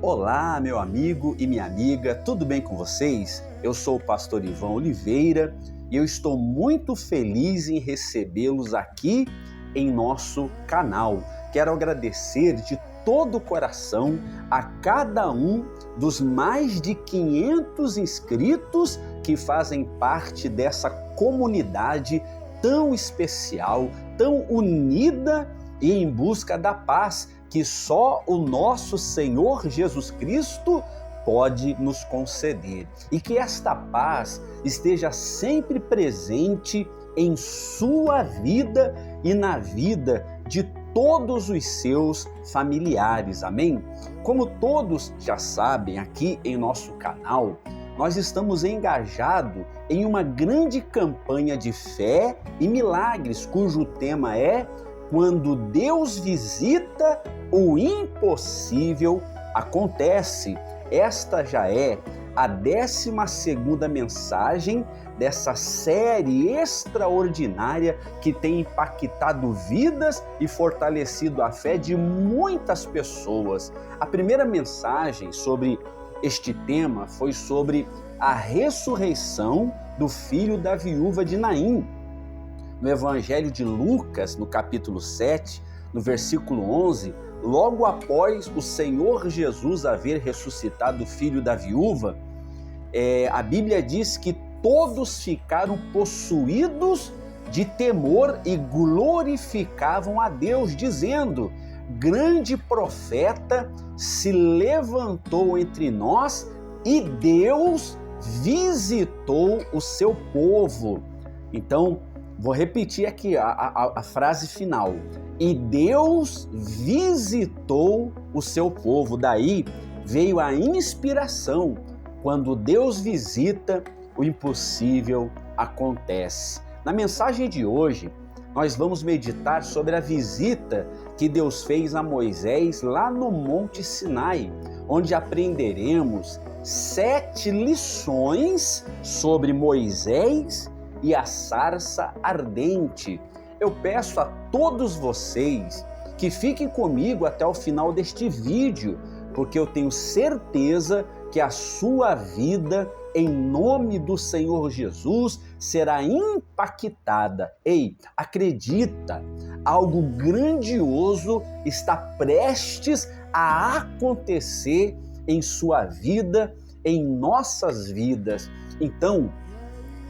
Olá, meu amigo e minha amiga, tudo bem com vocês? Eu sou o pastor Ivan Oliveira e eu estou muito feliz em recebê-los aqui em nosso canal. Quero agradecer de todo o coração a cada um dos mais de 500 inscritos que fazem parte dessa comunidade tão especial, tão unida e em busca da paz que só o nosso Senhor Jesus Cristo pode nos conceder. E que esta paz esteja sempre presente em sua vida e na vida de todos os seus familiares. Amém? Como todos já sabem, aqui em nosso canal, nós estamos engajados em uma grande campanha de fé e milagres, cujo tema é Quando Deus visita, o impossível acontece. Esta já é a 12ª mensagem dessa série extraordinária que tem impactado vidas e fortalecido a fé de muitas pessoas. A primeira mensagem sobre este tema foi sobre a ressurreição do filho da viúva de Naim. No Evangelho de Lucas, no capítulo 7, no versículo 11, logo após o Senhor Jesus haver ressuscitado o filho da viúva, a Bíblia diz que todos ficaram possuídos de temor e glorificavam a Deus, dizendo: grande profeta se levantou entre nós e Deus visitou o seu povo. Então, vou repetir aqui a frase final. E Deus visitou o seu povo. Daí veio a inspiração. Quando Deus visita, o impossível acontece. Na mensagem de hoje, nós vamos meditar sobre a visita que Deus fez a Moisés lá no Monte Sinai, onde aprenderemos 7 lições sobre Moisés e a sarça ardente. Eu peço a todos vocês que fiquem comigo até o final deste vídeo, porque eu tenho certeza que a sua vida, em nome do Senhor Jesus, será impactada. Ei, acredita, algo grandioso está prestes a acontecer em sua vida, em nossas vidas. Então,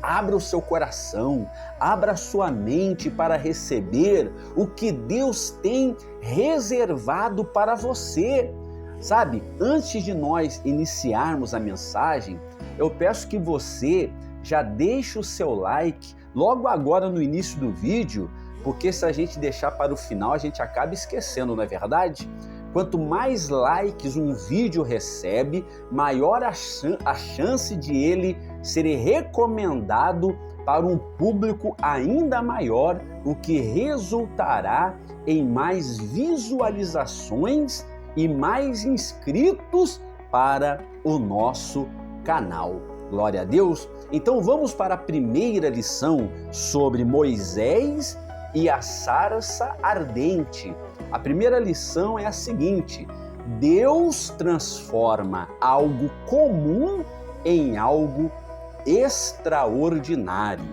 abra o seu coração, abra a sua mente para receber o que Deus tem reservado para você. Sabe, antes de nós iniciarmos a mensagem, eu peço que você já deixe o seu like logo agora no início do vídeo, porque se a gente deixar para o final, a gente acaba esquecendo, não é verdade? Quanto mais likes um vídeo recebe, maior a chance de ele ser recomendado para um público ainda maior, o que resultará em mais visualizações e mais inscritos para o nosso canal. Glória a Deus! Então vamos para a primeira lição sobre Moisés e a sarça ardente. A primeira lição é a seguinte: Deus transforma algo comum em algo extraordinário.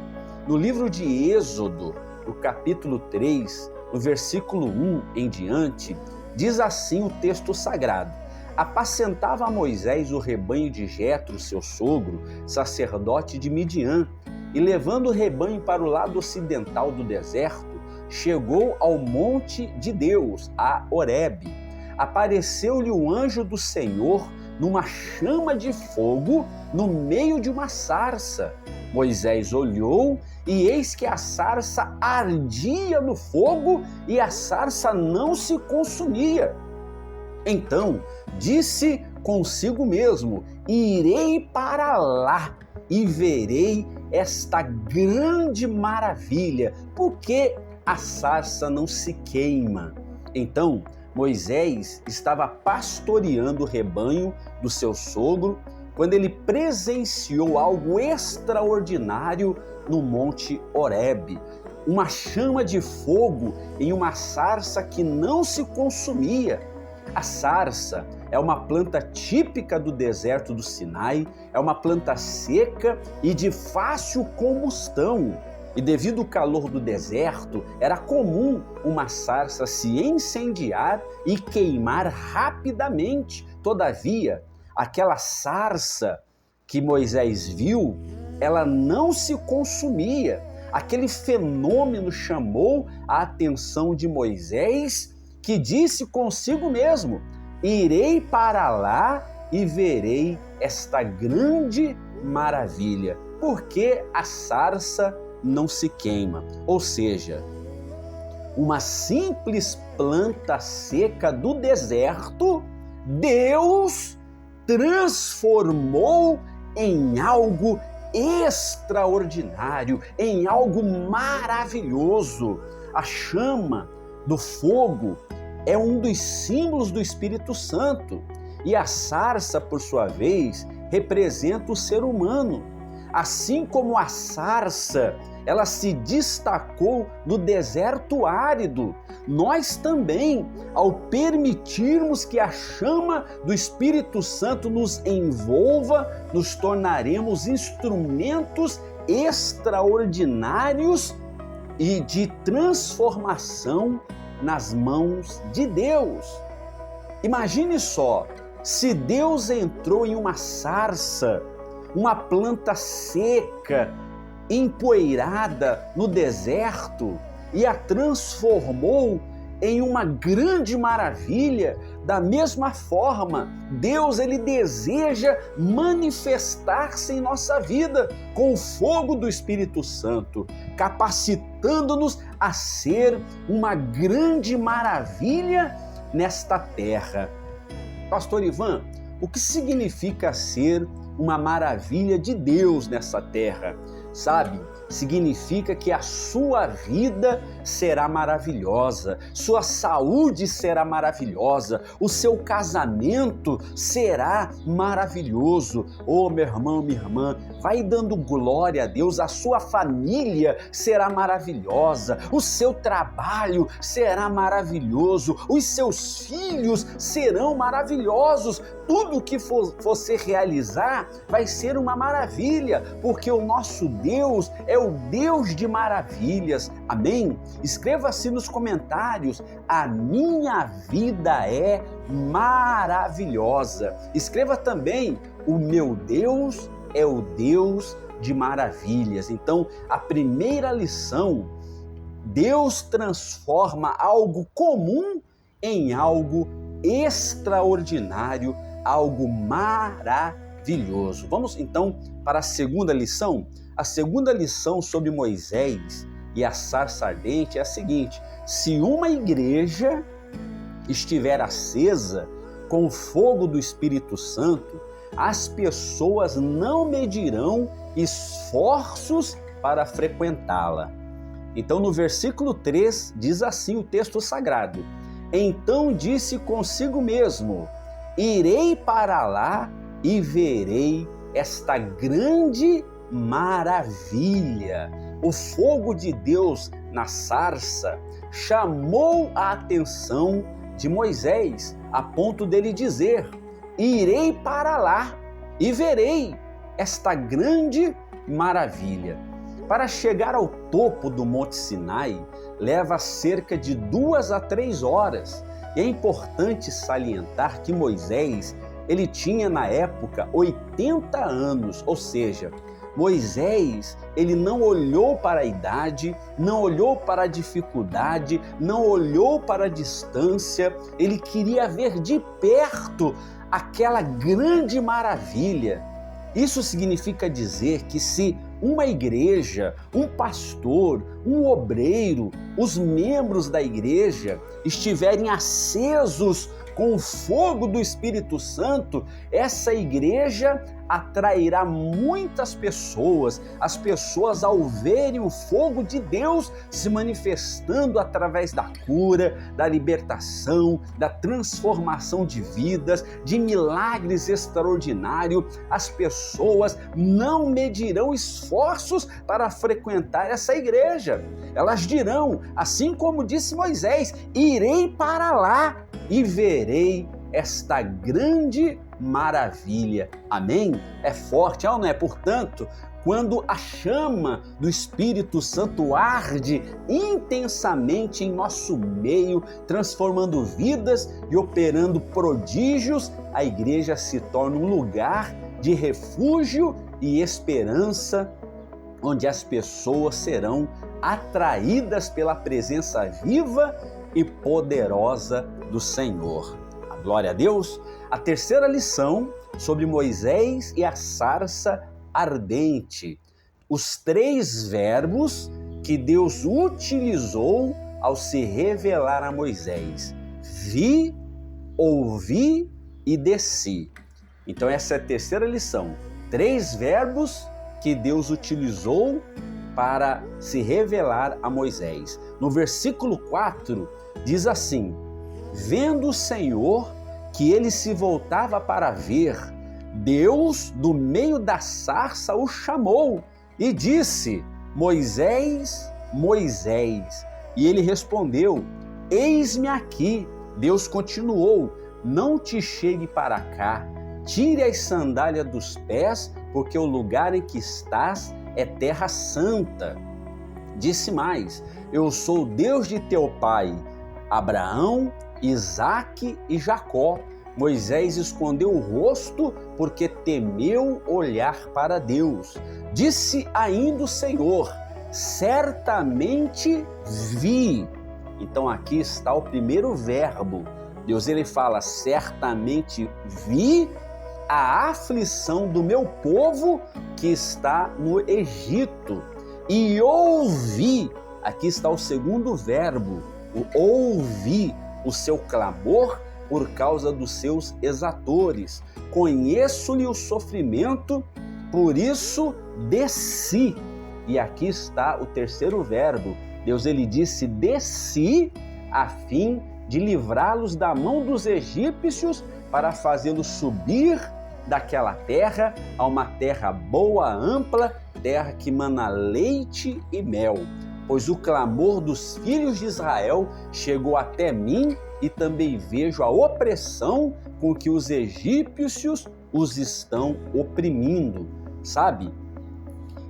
No livro de Êxodo, no capítulo 3, no versículo 1 em diante, diz assim o texto sagrado: apacentava Moisés o rebanho de Jetro, seu sogro, sacerdote de Midian, e levando o rebanho para o lado ocidental do deserto, chegou ao monte de Deus, a Horebe. Apareceu-lhe o anjo do Senhor numa chama de fogo no meio de uma sarça. Moisés olhou e eis que a sarça ardia no fogo e a sarça não se consumia. Então disse consigo mesmo: irei para lá e verei esta grande maravilha, porque a sarça não se queima. Então Moisés estava pastoreando o rebanho do seu sogro quando ele presenciou algo extraordinário no Monte Horebe. Uma chama de fogo em uma sarça que não se consumia. A sarça é uma planta típica do deserto do Sinai, é uma planta seca e de fácil combustão. E devido ao calor do deserto, era comum uma sarça se incendiar e queimar rapidamente. Todavia, aquela sarça que Moisés viu, ela não se consumia. Aquele fenômeno chamou a atenção de Moisés, que disse consigo mesmo: irei para lá e verei esta grande maravilha, porque a sarça não se queima. Ou seja, uma simples planta seca do deserto, Deus transformou em algo extraordinário, em algo maravilhoso. A chama do fogo é um dos símbolos do Espírito Santo e a sarça, por sua vez, representa o ser humano. Assim como a sarça, ela se destacou no deserto árido, nós também, ao permitirmos que a chama do Espírito Santo nos envolva, nos tornaremos instrumentos extraordinários e de transformação nas mãos de Deus. Imagine só, se Deus entrou em uma sarça, uma planta seca, empoeirada no deserto, e a transformou em uma grande maravilha. Da mesma forma, Deus, ele deseja manifestar-se em nossa vida com o fogo do Espírito Santo, capacitando-nos a ser uma grande maravilha nesta terra. Pastor Ivan, o que significa ser uma maravilha de Deus nessa terra? Sabe, significa que a sua vida será maravilhosa, sua saúde será maravilhosa, o seu casamento será maravilhoso. Oh, meu irmão, minha irmã, vai dando glória a Deus, a sua família será maravilhosa, o seu trabalho será maravilhoso, os seus filhos serão maravilhosos, tudo que você realizar vai ser uma maravilha, porque o nosso Deus é o Deus de maravilhas. Amém? Escreva assim nos comentários: a minha vida é maravilhosa. Escreva também: o meu Deus é o Deus de maravilhas. Então, a primeira lição: Deus transforma algo comum em algo extraordinário, algo maravilhoso. Vamos então para a segunda lição. A segunda lição sobre Moisés e a sarça ardente é a seguinte: se uma igreja estiver acesa com o fogo do Espírito Santo, as pessoas não medirão esforços para frequentá-la. Então, no versículo 3, diz assim o texto sagrado: então disse consigo mesmo: irei para lá e verei esta grande maravilha. O fogo de Deus na sarça chamou a atenção de Moisés, a ponto dele dizer: irei para lá e verei esta grande maravilha. Para chegar ao topo do Monte Sinai, leva cerca de 2 a 3 horas. E é importante salientar que Moisés, ele tinha na época 80 anos, ou seja, Moisés, ele não olhou para a idade, não olhou para a dificuldade, não olhou para a distância, ele queria ver de perto aquela grande maravilha. Isso significa dizer que se uma igreja, um pastor, um obreiro, os membros da igreja estiverem acesos com o fogo do Espírito Santo, essa igreja atrairá muitas pessoas. As pessoas, ao verem o fogo de Deus se manifestando através da cura, da libertação, da transformação de vidas, de milagres extraordinários, as pessoas não medirão esforços para frequentar essa igreja. Elas dirão, assim como disse Moisés: irei para lá e verei verei esta grande maravilha. Amém? É forte, não é? Portanto, quando a chama do Espírito Santo arde intensamente em nosso meio, transformando vidas e operando prodígios, a igreja se torna um lugar de refúgio e esperança, onde as pessoas serão atraídas pela presença viva e poderosa do Senhor. Glória a Deus. A terceira lição sobre Moisés e a sarça ardente. Os três verbos que Deus utilizou ao se revelar a Moisés: vi, ouvi e desci. Então essa é a terceira lição. Três verbos que Deus utilizou para se revelar a Moisés. No versículo 4 diz assim: vendo o Senhor que ele se voltava para ver, Deus do meio da sarça o chamou e disse: Moisés, Moisés. E ele respondeu: eis-me aqui. Deus continuou: não te chegue para cá, tire as sandálias dos pés, porque o lugar em que estás é terra santa. Disse mais: eu sou o Deus de teu pai Abraão, Isaque e Jacó. Moisés escondeu o rosto porque temeu olhar para Deus. Disse ainda o Senhor: certamente vi. Então aqui está o primeiro verbo. Deus ele fala: certamente vi a aflição do meu povo que está no Egito. E ouvi, aqui está o segundo verbo, o ouvi o seu clamor por causa dos seus exatores. Conheço-lhe o sofrimento, por isso desci. E aqui está o terceiro verbo. Deus ele disse: desci a fim de livrá-los da mão dos egípcios para fazê-los subir daquela terra a uma terra boa, ampla, terra que mana leite e mel. Pois o clamor dos filhos de Israel chegou até mim e também vejo a opressão com que os egípcios os estão oprimindo. Sabe?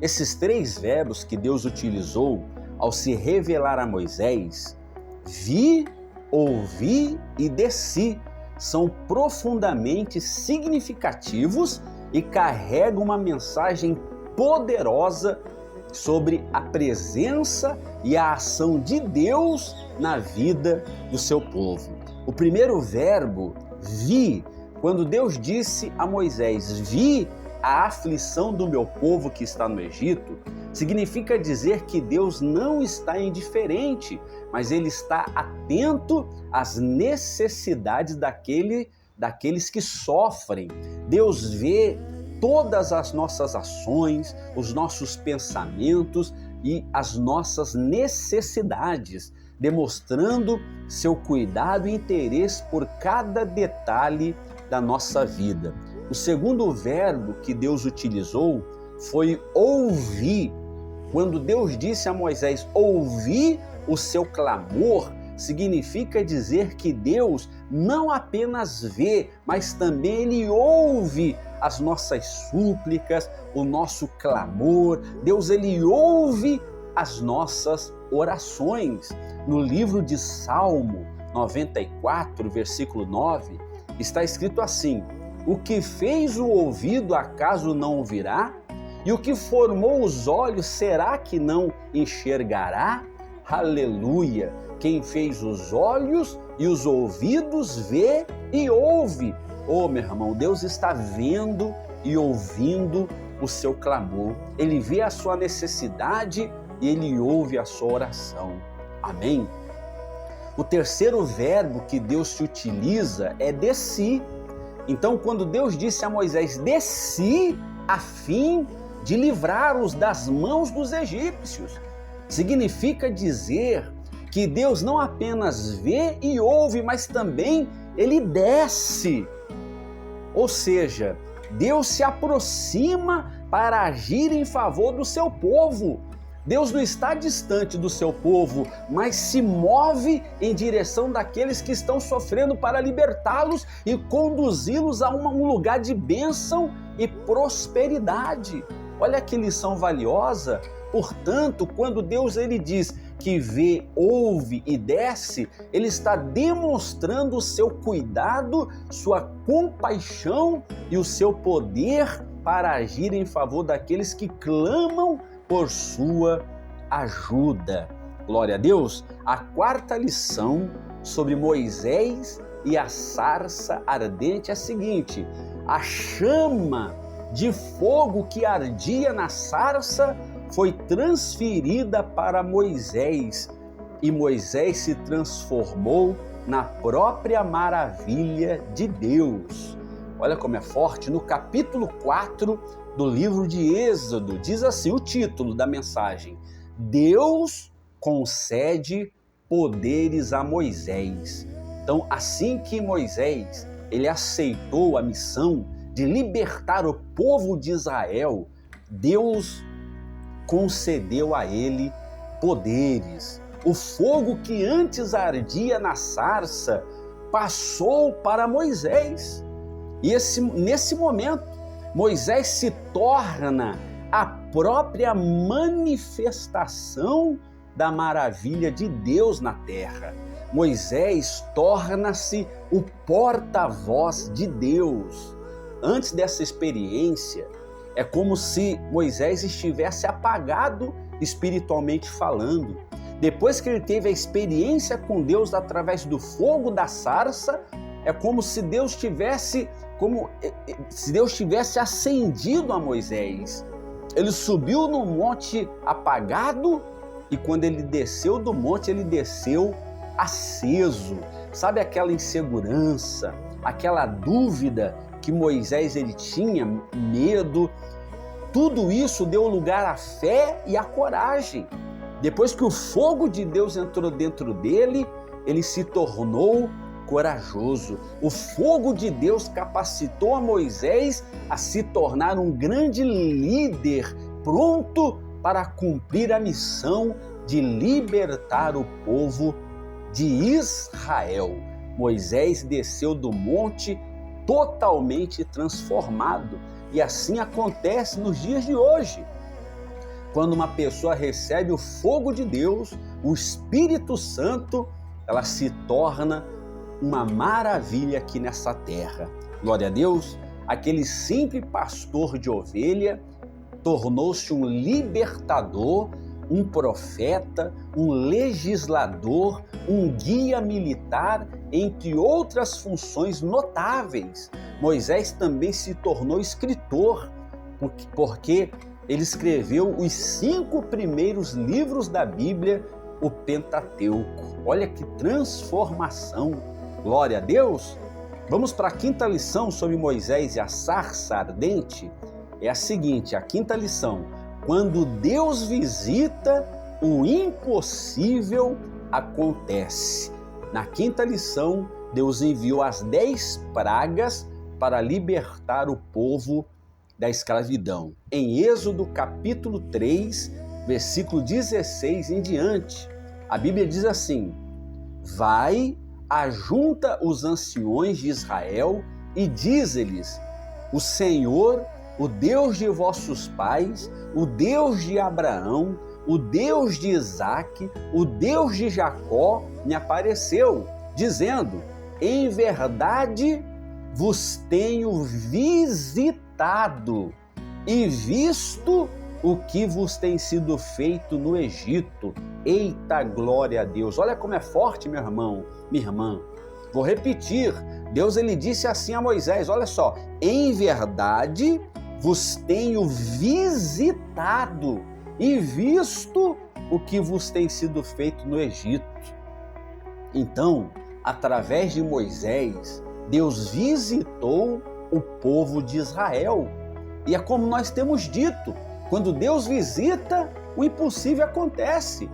Esses três verbos que Deus utilizou ao se revelar a Moisés, vi, ouvi e desci, são profundamente significativos e carregam uma mensagem poderosa sobre a presença e a ação de Deus na vida do seu povo. O primeiro verbo, vi, quando Deus disse a Moisés: vi a aflição do meu povo que está no Egito, significa dizer que Deus não está indiferente, mas Ele está atento às necessidades daqueles que sofrem. Deus vê todas as nossas ações, os nossos pensamentos e as nossas necessidades, demonstrando seu cuidado e interesse por cada detalhe da nossa vida. O segundo verbo que Deus utilizou foi ouvir. Quando Deus disse a Moisés: ouvi o seu clamor, significa dizer que Deus não apenas vê, mas também Ele ouve as nossas súplicas, o nosso clamor. Deus ele ouve as nossas orações. No livro de Salmo 94, versículo 9, está escrito assim: o que fez o ouvido, acaso não ouvirá? E o que formou os olhos, será que não enxergará? Aleluia! Quem fez os olhos e os ouvidos vê e ouve. Oh, meu irmão, Deus está vendo e ouvindo o seu clamor. Ele vê a sua necessidade e Ele ouve a sua oração. Amém? O terceiro verbo que Deus se utiliza é desci. Então, quando Deus disse a Moisés: desci a fim de livrá-los das mãos dos egípcios, significa dizer que Deus não apenas vê e ouve, mas também Ele desce. Ou seja, Deus se aproxima para agir em favor do seu povo. Deus não está distante do seu povo, mas se move em direção daqueles que estão sofrendo para libertá-los e conduzi-los a um lugar de bênção e prosperidade. Olha que lição valiosa. Portanto, quando Deus ele diz que vê, ouve e desce, ele está demonstrando o seu cuidado, sua compaixão e o seu poder para agir em favor daqueles que clamam por sua ajuda. Glória a Deus! A quarta lição sobre Moisés e a sarça ardente é a seguinte: a chama de fogo que ardia na sarça foi transferida para Moisés e Moisés se transformou na própria maravilha de Deus. Olha como é forte, no capítulo 4 do livro de Êxodo, diz assim o título da mensagem: Deus concede poderes a Moisés. Então, assim que Moisés ele aceitou a missão de libertar o povo de Israel, Deus concedeu a ele poderes. O fogo que antes ardia na sarça passou para Moisés. E nesse momento, Moisés se torna a própria manifestação da maravilha de Deus na terra. Moisés torna-se o porta-voz de Deus. Antes dessa experiência, é como se Moisés estivesse apagado espiritualmente falando. Depois que ele teve a experiência com Deus através do fogo da sarça, é como se Deus tivesse acendido a Moisés. Ele subiu no monte apagado e quando ele desceu do monte, ele desceu aceso. Sabe aquela insegurança, aquela dúvida que Moisés ele tinha, medo? Tudo isso deu lugar à fé e à coragem. Depois que o fogo de Deus entrou dentro dele, ele se tornou corajoso. O fogo de Deus capacitou a Moisés a se tornar um grande líder, pronto para cumprir a missão de libertar o povo de Israel. Moisés desceu do monte totalmente transformado. E assim acontece nos dias de hoje. Quando uma pessoa recebe o fogo de Deus, o Espírito Santo, ela se torna uma maravilha aqui nessa terra. Glória a Deus! Aquele simples pastor de ovelha tornou-se um libertador, um profeta, um legislador, um guia militar, entre outras funções notáveis. Moisés também se tornou escritor, porque ele escreveu os 5 primeiros livros da Bíblia, o Pentateuco. Olha que transformação! Glória a Deus! Vamos para a quinta lição sobre Moisés e a sarça ardente. É a seguinte, a quinta lição: quando Deus visita, o impossível acontece. Na quinta lição, Deus enviou as 10 pragas para libertar o povo da escravidão. Em Êxodo capítulo 3, versículo 16 em diante, a Bíblia diz assim: vai, ajunta os anciões de Israel e dize-lhes: o Senhor, o Deus de vossos pais, o Deus de Abraão, o Deus de Isaque, o Deus de Jacó, me apareceu, dizendo: em verdade vos tenho visitado e visto o que vos tem sido feito no Egito. Eita, glória a Deus! Olha como é forte, meu irmão, minha irmã. Vou repetir. Deus ele disse assim a Moisés, olha só: em verdade vos tenho visitado e visto o que vos tem sido feito no Egito. Então, através de Moisés, Deus visitou o povo de Israel. E é como nós temos dito, quando Deus visita, o impossível acontece.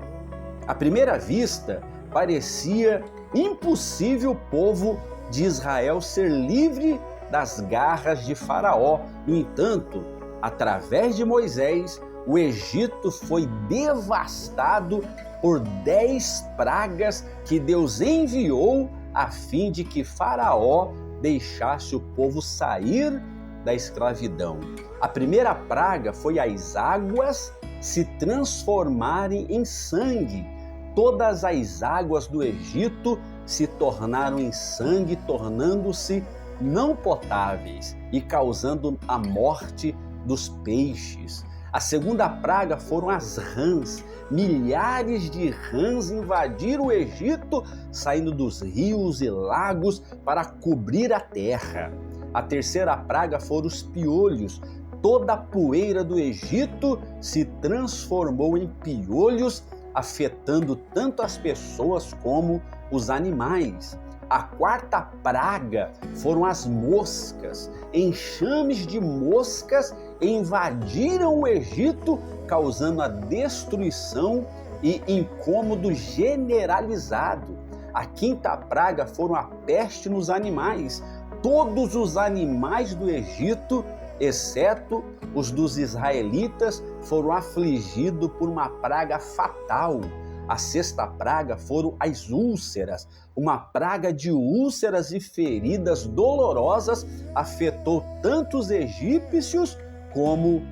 À primeira vista, parecia impossível o povo de Israel ser livre das garras de Faraó. No entanto, através de Moisés, o Egito foi devastado por 10 pragas que Deus enviou a fim de que Faraó deixasse o povo sair da escravidão. A primeira praga foi as águas se transformarem em sangue. Todas as águas do Egito se tornaram em sangue, tornando-se não potáveis e causando a morte dos peixes. A segunda praga foram as rãs. Milhares de rãs invadiram o Egito, saindo dos rios e lagos para cobrir a terra. A terceira praga foram os piolhos. Toda a poeira do Egito se transformou em piolhos, afetando tanto as pessoas como os animais. A quarta praga foram as moscas. Enxames de moscas invadiram o Egito, causando a destruição e incômodo generalizado. A quinta praga foram a peste nos animais. Todos os animais do Egito, exceto os dos israelitas, foram afligidos por uma praga fatal. A sexta praga foram as úlceras. Uma praga de úlceras e feridas dolorosas afetou tanto os egípcios como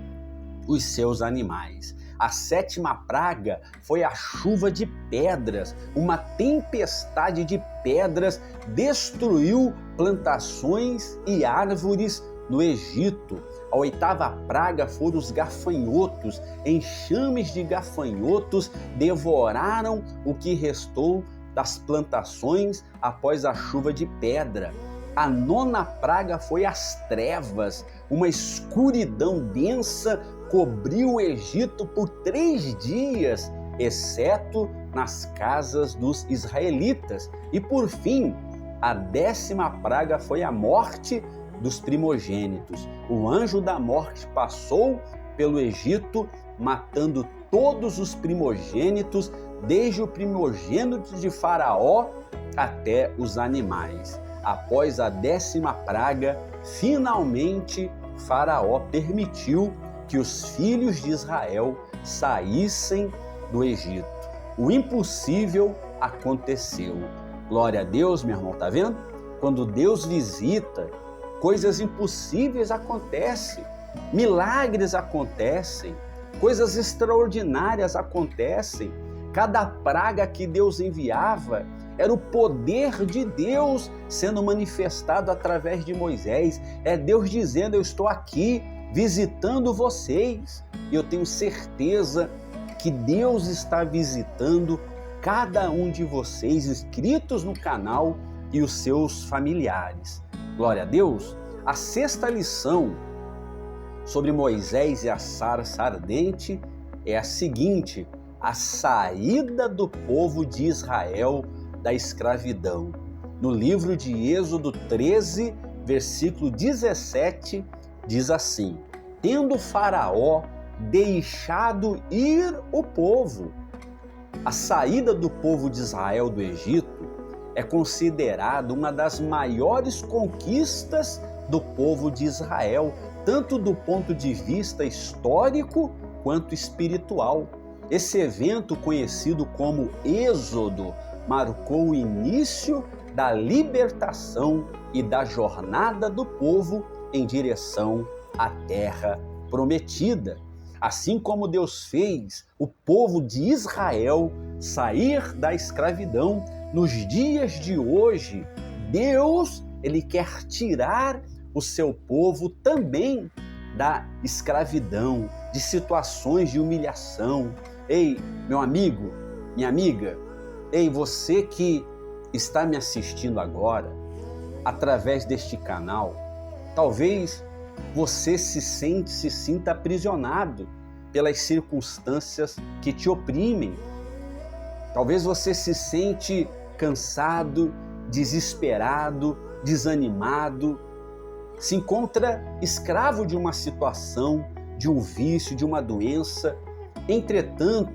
os seus animais. A sétima praga foi a chuva de pedras. Uma tempestade de pedras destruiu plantações e árvores no Egito. A oitava praga foram os gafanhotos. Enxames de gafanhotos devoraram o que restou das plantações após a chuva de pedra. A nona praga foi as trevas. Uma escuridão densa cobriu o Egito por 3 dias, exceto nas casas dos israelitas. E por fim, a 10ª praga foi a morte dos primogênitos. O anjo da morte passou pelo Egito, matando todos os primogênitos, desde o primogênito de Faraó até os animais. Após a 10ª praga, finalmente Faraó permitiu que os filhos de Israel saíssem do Egito. O impossível aconteceu. Glória a Deus, meu irmão, tá vendo? Quando Deus visita, coisas impossíveis acontecem, milagres acontecem, coisas extraordinárias acontecem. Cada praga que Deus enviava era o poder de Deus sendo manifestado através de Moisés. É Deus dizendo: eu estou aqui visitando vocês. E eu tenho certeza que Deus está visitando cada um de vocês inscritos no canal e os seus familiares. Glória a Deus. A 6ª lição sobre Moisés e a sarça ardente é a seguinte: a saída do povo de Israel da escravidão. No livro de Êxodo 13, versículo 17, diz assim: tendo Faraó deixado ir o povo. A saída do povo de Israel do Egito é considerada uma das maiores conquistas do povo de Israel, tanto do ponto de vista histórico quanto espiritual. Esse evento, conhecido como Êxodo, marcou o início da libertação e da jornada do povo em direção à terra prometida. Assim como Deus fez o povo de Israel sair da escravidão, nos dias de hoje, Deus, Ele quer tirar o seu povo também da escravidão, de situações de humilhação. Ei, meu amigo, minha amiga, ei, você que está me assistindo agora, através deste canal, talvez você se sinta aprisionado pelas circunstâncias que te oprimem. Talvez você se sente cansado, desesperado, desanimado, se encontra escravo de uma situação, de um vício, de uma doença. Entretanto,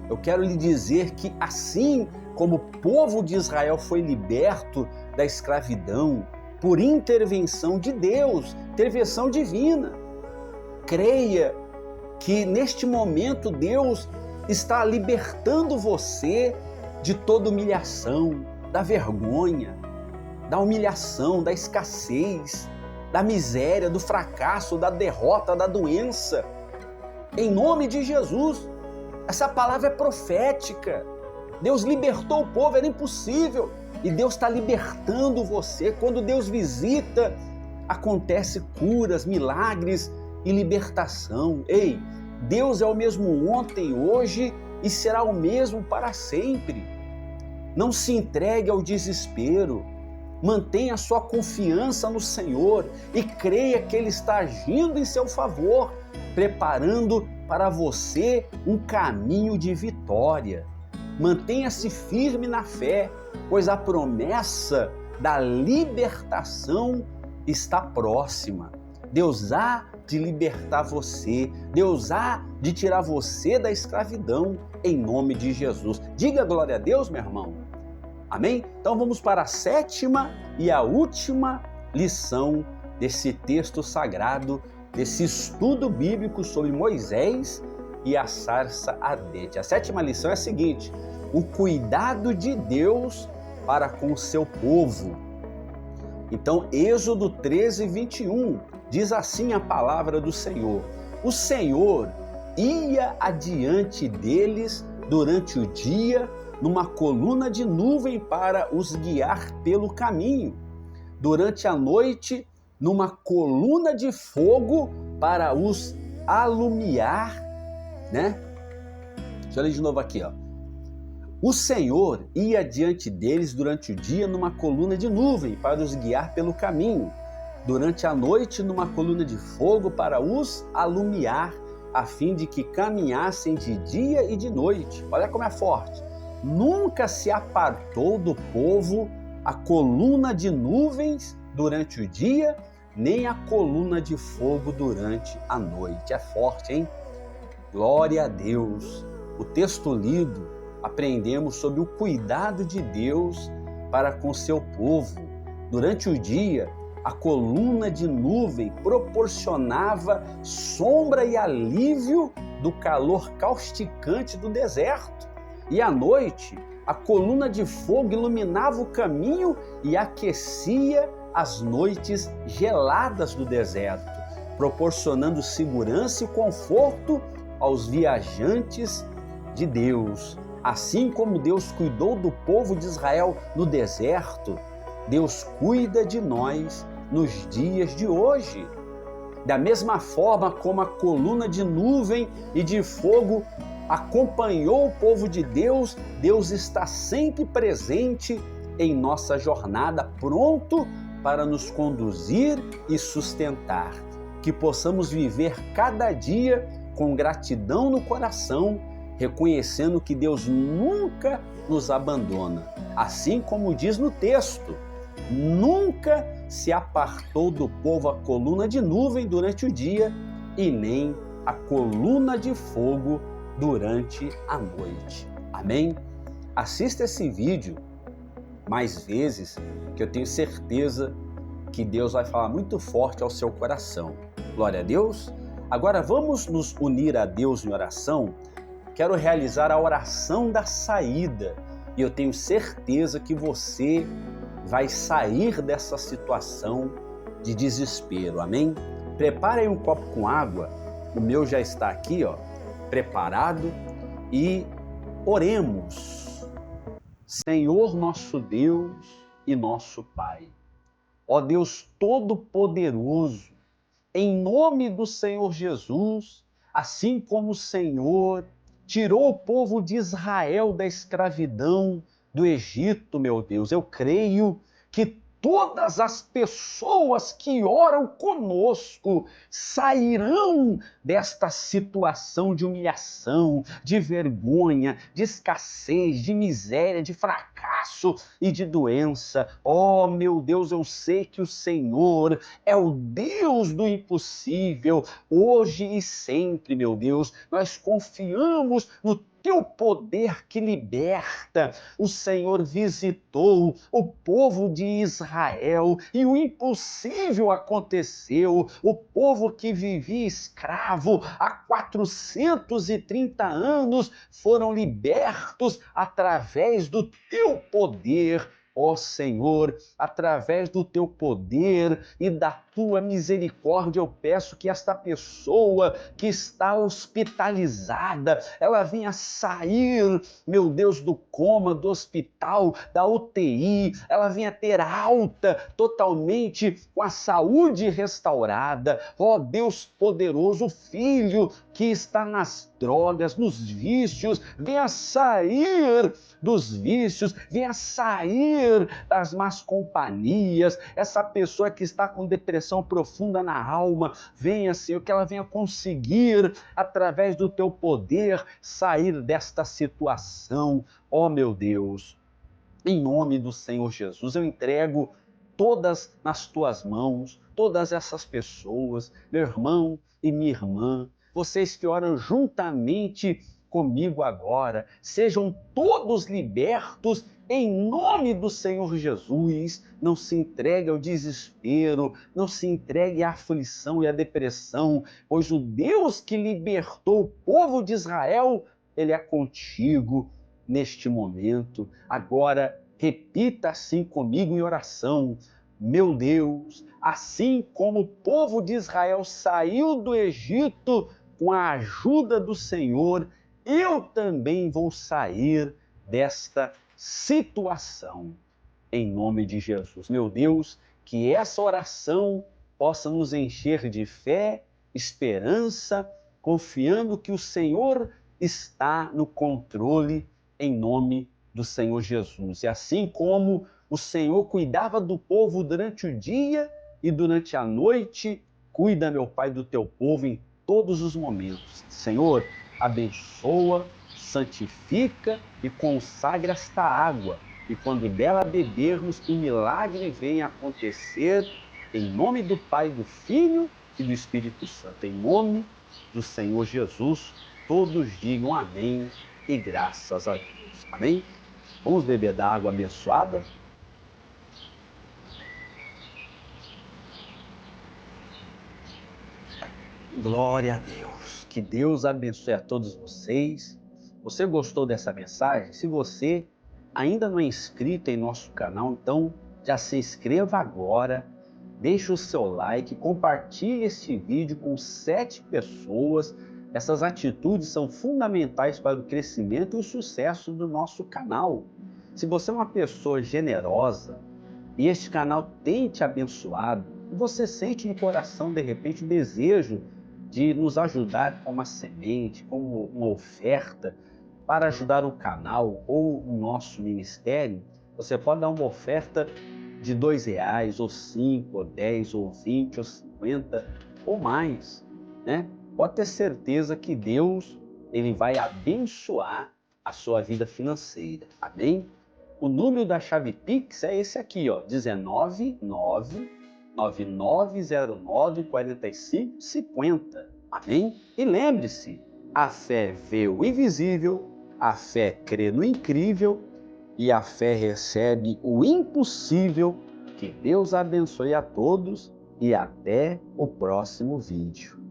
eu quero lhe dizer que assim como o povo de Israel foi liberto da escravidão por intervenção de Deus, intervenção divina, creia que neste momento Deus está libertando você de toda humilhação, da vergonha, da humilhação, da escassez, da miséria, do fracasso, da derrota, da doença. Em nome de Jesus, essa palavra é profética. Deus libertou o povo, era impossível. E Deus está libertando você. Quando Deus visita, acontece curas, milagres e libertação. Ei, Deus é o mesmo ontem, hoje e será o mesmo para sempre. Não se entregue ao desespero. Mantenha a sua confiança no Senhor e creia que Ele está agindo em seu favor, preparando para você um caminho de vitória. Mantenha-se firme na fé, pois a promessa da libertação está próxima. Deus há de libertar você, Deus há de tirar você da escravidão, em nome de Jesus. Diga glória a Deus, meu irmão. Amém? Então vamos para a 7ª e a última lição desse texto sagrado, desse estudo bíblico sobre Moisés e a sarça ardente. A 7ª lição é a seguinte: o cuidado de Deus para com o seu povo. Então, Êxodo 13, 21, diz assim a palavra do Senhor: o Senhor ia adiante deles durante o dia, numa coluna de nuvem para os guiar pelo caminho. Durante a noite, numa coluna de fogo para os alumiar, né? Deixa eu ler de novo aqui, ó. O Senhor ia diante deles durante o dia numa coluna de nuvem para os guiar pelo caminho. Durante a noite, numa coluna de fogo para os alumiar, a fim de que caminhassem de dia e de noite. Olha como é forte. Nunca se apartou do povo a coluna de nuvens durante o dia, nem a coluna de fogo durante a noite. É forte, hein? Glória a Deus. O texto lido, aprendemos sobre o cuidado de Deus para com seu povo. Durante o dia, a coluna de nuvem proporcionava sombra e alívio do calor causticante do deserto. E à noite, a coluna de fogo iluminava o caminho e aquecia as noites geladas do deserto, proporcionando segurança e conforto aos viajantes de Deus. Assim como Deus cuidou do povo de Israel no deserto, Deus cuida de nós nos dias de hoje. Da mesma forma como a coluna de nuvem e de fogo acompanhou o povo de Deus, Deus está sempre presente em nossa jornada, pronto para nos conduzir e sustentar. Que possamos viver cada dia com gratidão no coração, reconhecendo que Deus nunca nos abandona. Assim como diz no texto, nunca se apartou do povo a coluna de nuvem durante o dia e nem a coluna de fogo durante a noite. Amém? Assista esse vídeo mais vezes, que eu tenho certeza que Deus vai falar muito forte ao seu coração. Glória a Deus. Agora vamos nos unir a Deus em oração. Quero realizar a oração da saída e eu tenho certeza que você vai sair dessa situação de desespero. Amém? Prepare aí um copo com água. O meu já está aqui, ó, preparado, e oremos. Senhor nosso Deus e nosso Pai, ó Deus Todo-Poderoso, em nome do Senhor Jesus, assim como o Senhor tirou o povo de Israel da escravidão do Egito, meu Deus, eu creio que todas as pessoas que oram conosco sairão desta situação de humilhação, de vergonha, de escassez, de miséria, de fracasso e de doença. Oh, meu Deus, eu sei que o Senhor é o Deus do impossível, hoje e sempre, meu Deus. Nós confiamos no teu poder que liberta. O Senhor visitou o povo de Israel e o impossível aconteceu. O povo que vivia escravo há 430 anos foram libertos através do teu poder. Ó Senhor, através do teu poder e da tua misericórdia, eu peço que esta pessoa que está hospitalizada, ela venha sair, meu Deus, do coma, do hospital, da UTI, ela venha ter alta totalmente com a saúde restaurada. Ó Deus poderoso, o filho que está nas drogas, nos vícios, venha sair dos vícios, venha sair das más companhias. Essa pessoa que está com depressão profunda na alma, venha, Senhor, que ela venha conseguir, através do teu poder, sair desta situação. Ó meu Deus, em nome do Senhor Jesus, eu entrego todas nas tuas mãos, todas essas pessoas, meu irmão e minha irmã, vocês que oram juntamente comigo agora, sejam todos libertos em nome do Senhor Jesus. Não se entregue ao desespero, não se entregue à aflição e à depressão, pois o Deus que libertou o povo de Israel, Ele é contigo neste momento. Agora, repita assim comigo em oração: meu Deus, assim como o povo de Israel saiu do Egito com a ajuda do Senhor, eu também vou sair desta situação, em nome de Jesus. Meu Deus, que essa oração possa nos encher de fé, esperança, confiando que o Senhor está no controle, em nome do Senhor Jesus. E assim como o Senhor cuidava do povo durante o dia e durante a noite, cuida, meu Pai, do teu povo em todos os momentos. Senhor, abençoa, santifica e consagra esta água, e quando dela bebermos, que um milagre venha acontecer, em nome do Pai, do Filho e do Espírito Santo. Em nome do Senhor Jesus, todos digam amém e graças a Deus. Amém? Vamos beber da água abençoada? Glória a Deus. Que Deus abençoe a todos vocês. Você gostou dessa mensagem? Se você ainda não é inscrito em nosso canal, então já se inscreva agora, deixe o seu like, compartilhe esse vídeo com 7 pessoas. Essas atitudes são fundamentais para o crescimento e o sucesso do nosso canal. Se você é uma pessoa generosa e este canal tem te abençoado, e você sente no coração, de repente, o desejo de nos ajudar com uma semente, com uma oferta, para ajudar o canal ou o nosso ministério, você pode dar uma oferta de R$2, ou 5, ou 10, ou 20, ou 50, ou mais, né? Pode ter certeza que Deus, Ele vai abençoar a sua vida financeira, amém? O número da chave Pix é esse aqui, ó, 19999094550, amém? E lembre-se, a fé vê o invisível, a fé crê no incrível e a fé recebe o impossível. Que Deus abençoe a todos e até o próximo vídeo.